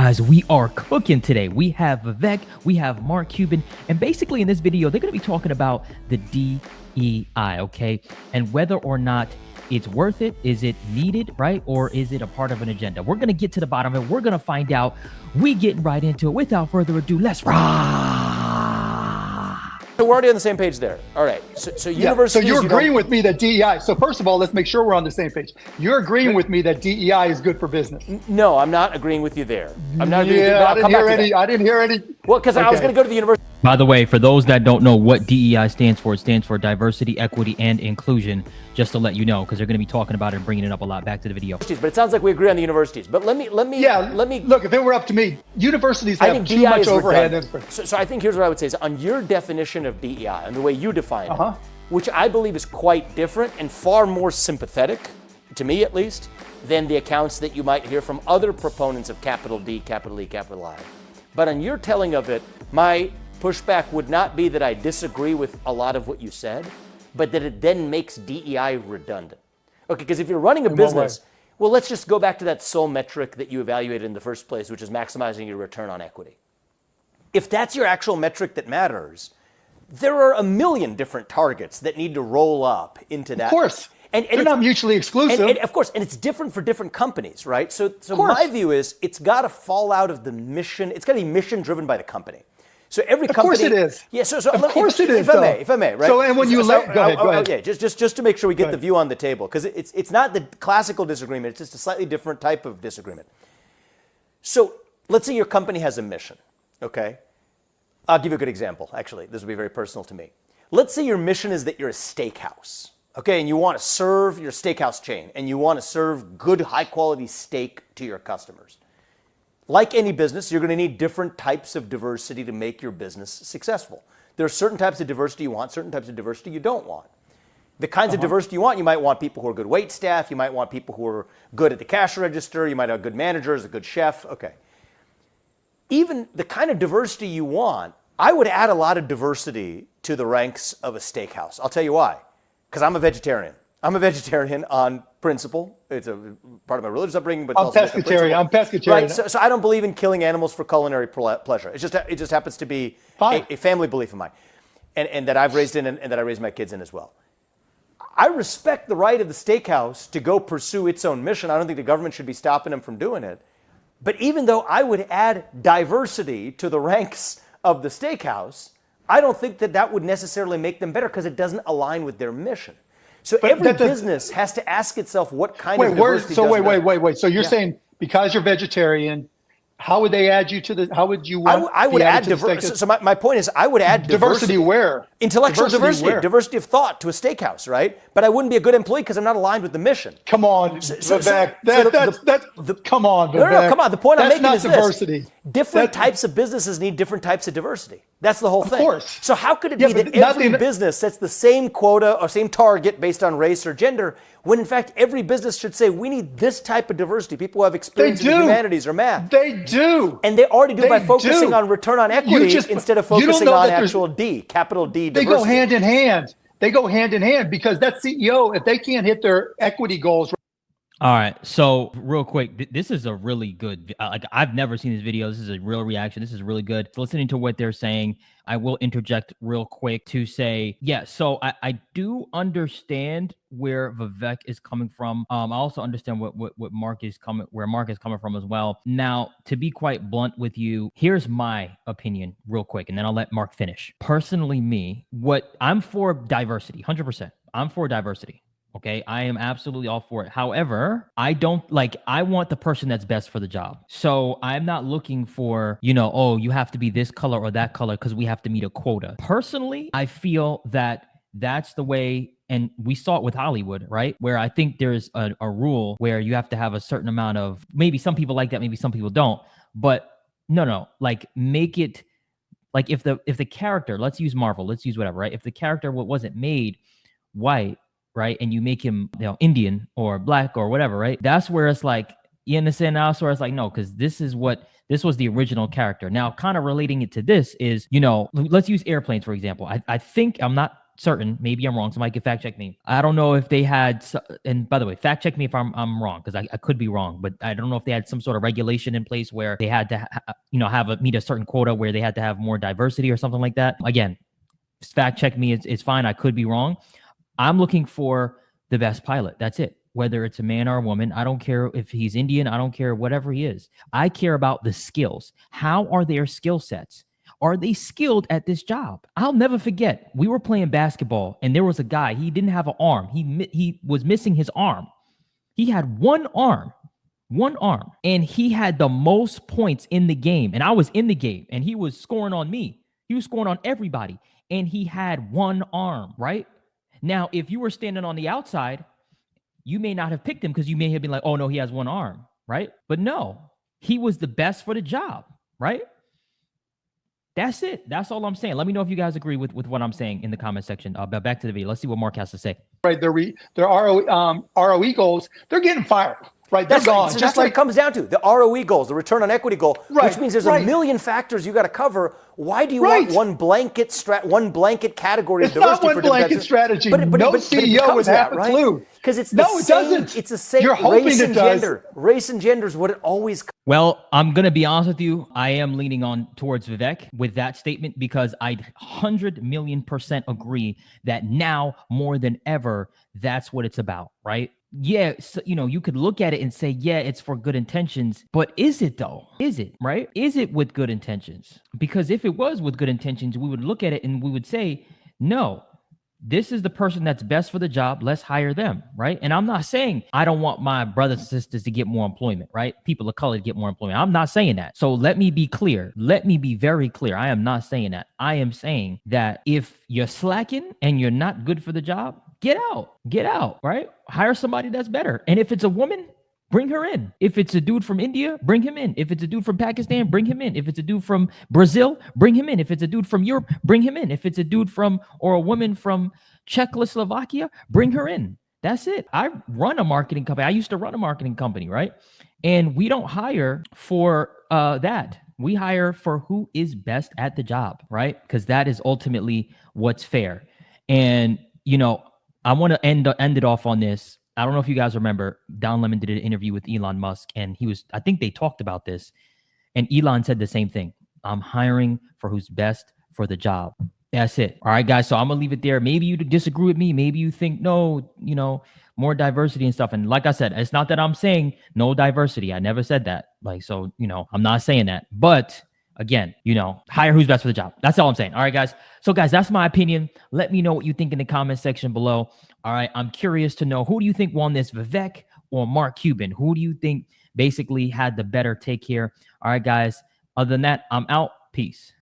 guys, we are cooking today. We have Vivek, we have Mark Cuban, and basically in this video, they're going to be talking about the DEI, okay? And whether or not it's worth it, is it needed, right? Or is it a part of an agenda? We're going to get to the bottom of it. We're going to find out. We getting right into it. Without further ado, let's rock. So we're already on the same page there. All right. So universities. So you're agreeing with me that DEI. So first of all, let's make sure we're on the same page. You're agreeing with me that DEI is good for business. No, I'm not agreeing with you there. I'm not agreeing. Yeah, I didn't hear any. Well, because I was going to go to the university. By the way, for those that don't know what DEI stands for, it stands for diversity, equity, and inclusion, just to let you know, because they're going to be talking about it and bringing it up a lot. Back to the video. But it sounds like we agree on the universities. But let me. Look, if it were up to me, universities have too much overhead. So I think here's what I would say is on your definition of DEI and the way you define it, which I believe is quite different and far more sympathetic, to me at least, than the accounts that you might hear from other proponents of capital D, capital E, capital I. But on your telling of it, my pushback would not be that I disagree with a lot of what you said, but that it then makes DEI redundant. Okay, because if you're running a business, well, let's just go back to that sole metric that you evaluated in the first place, which is maximizing your return on equity. If that's your actual metric that matters, there are a million different targets that need to roll up into that. Of course. And they're not mutually exclusive. And of course, and it's different for different companies, right? So my view is it's got to fall out of the mission. It's got to be mission driven by the company. So every company. Of course it is. Yeah. So of course it is. If I may, right? So and when you go ahead. Yeah. Just to make sure we get the view on the table, because it's not the classical disagreement. It's just a slightly different type of disagreement. So let's say your company has a mission. Okay. I'll give you a good example. Actually, this will be very personal to me. Let's say your mission is that you're a steakhouse. Okay, and you want to serve your steakhouse chain, and you want to serve good, high-quality steak to your customers. Like any business, you're going to need different types of diversity to make your business successful. There are certain types of diversity you want, certain types of diversity you don't want. The kinds of diversity you want might want people who are good wait staff, you might want people who are good at the cash register, you might have good managers, a good chef, okay. Even the kind of diversity you want, I would add a lot of diversity to the ranks of a steakhouse. I'll tell you why. Because I'm a vegetarian. I'm a vegetarian on principle. It's a part of my religious upbringing, but I'm pescatarian. I'm pescatarian. Right. So I don't believe in killing animals for culinary pleasure. It just happens to be a family belief of mine, and that I've raised in and that I raise my kids in as well. I respect the right of the steakhouse to go pursue its own mission. I don't think the government should be stopping them from doing it. But even though I would add diversity to the ranks of the steakhouse, I don't think that would necessarily make them better because it doesn't align with their mission. So every business has to ask itself what kind of diversity. Wait. So you're saying because you're vegetarian, how would they add you to the? How would you want? I would add diversity. So my point is, I would add diversity where? Intellectual diversity of thought to a steakhouse, right? But I wouldn't be a good employee because I'm not aligned with the mission. Come on, Vivek. Come on, Vivek. No, come on. The point I'm making is diversity. Different types of businesses need different types of diversity. That's the whole thing. Of course. So how could it be that every business sets the same quota or same target based on race or gender, when in fact every business should say we need this type of diversity, people who have experience in the humanities or math. They do. And they already do by focusing on return on equity instead of focusing on actual D, capital D diversity. They go hand in hand. They go hand in hand because that CEO, if they can't hit their equity goals. All right, so real quick, this is a really good, I've never seen this video. This is a real reaction. This is really good. Listening to what they're saying, I will interject real quick to say, yeah, so I do understand where Vivek is coming from. I also understand where Mark is coming from as well. Now, to be quite blunt with you, here's my opinion real quick, and then I'll let Mark finish. Personally, I'm for diversity, 100%. I'm for diversity. Okay, I am absolutely all for it. However, I want the person that's best for the job. So I'm not looking for, you have to be this color or that color because we have to meet a quota. Personally, I feel that that's the way, and we saw it with Hollywood, right? Where I think there's a rule where you have to have a certain amount of, maybe some people like that, maybe some people don't. But no, make it, if the character, let's use Marvel, let's use whatever, right? If the character wasn't made white, right, and you make him, Indian or black or whatever, right? That's where it's like, you understand now? So it's like, no, because this was the original character. Now, kind of relating it to this is, let's use airplanes, for example. I think, I'm not certain. Maybe I'm wrong. Somebody can fact check me. I don't know if they had, and by the way, fact check me if I'm wrong, because I could be wrong, but I don't know if they had some sort of regulation in place where they had to, meet a certain quota where they had to have more diversity or something like that. Again, fact check me. It's fine. I could be wrong. I'm looking for the best pilot. That's it. Whether it's a man or a woman, I don't care if he's Indian. I don't care whatever he is. I care about the skills. How are their skill sets? Are they skilled at this job? I'll never forget. We were playing basketball and there was a guy. He didn't have an arm. He was missing his arm. He had one arm, and he had the most points in the game. And I was in the game and he was scoring on me. He was scoring on everybody. And he had one arm, right? Now, if you were standing on the outside, you may not have picked him because you may have been like, oh, no, he has one arm, right? But no, he was the best for the job, right? That's it. That's all I'm saying. Let me know if you guys agree with what I'm saying in the comment section. But back to the video. Let's see what Mark has to say. Right, their ROE goals, they're getting fired. Right, that's they're gone. So that's what it comes down to, the ROE goals, the return on equity goal, which means there's a million factors you got to cover. Why do you want one blanket category of diversity? It's not one blanket strategy. But no CEO would have a clue. Because it's it doesn't. It's the same. You're hoping it does. Race and gender is what it always. Well, I'm going to be honest with you. I am leaning on towards Vivek with that statement because I 100,000,000% agree that now more than ever, that's what it's about, right? Yeah, so, you could look at it and say, yeah, it's for good intentions, but is it though? Is it, right? Is it with good intentions? Because if it was with good intentions, we would look at it and we would say, no, this is the person that's best for the job. Let's hire them, right? And I'm not saying I don't want my brothers and sisters to get more employment, right? People of color to get more employment. I'm not saying that. So let me be clear. Let me be very clear. I am not saying that. I am saying that if you're slacking and you're not good for the job, get out, right? Hire somebody that's better. And if it's a woman, bring her in. If it's a dude from India, bring him in. If it's a dude from Pakistan, bring him in. If it's a dude from Brazil, bring him in. If it's a dude from Europe, bring him in. If it's a dude from or a woman from Czechoslovakia, bring her in. That's it. I run a marketing company. I used to run a marketing company, right? And we don't hire for that. We hire for who is best at the job, right? Because that is ultimately what's fair. And, I want to end it off on this. I don't know if you guys remember, Don Lemon did an interview with Elon Musk, and I think they talked about this, and Elon said the same thing. I'm hiring for who's best for the job. That's it. All right, guys. So I'm going to leave it there. Maybe you disagree with me. Maybe you think, no, more diversity and stuff. And like I said, it's not that I'm saying no diversity. I never said that. I'm not saying that. But again, hire who's best for the job. That's all I'm saying. All right, guys. So guys, that's my opinion. Let me know what you think in the comment section below. All right. I'm curious to know, who do you think won this, Vivek or Mark Cuban? Who do you think basically had the better take here? All right, guys. Other than that, I'm out. Peace.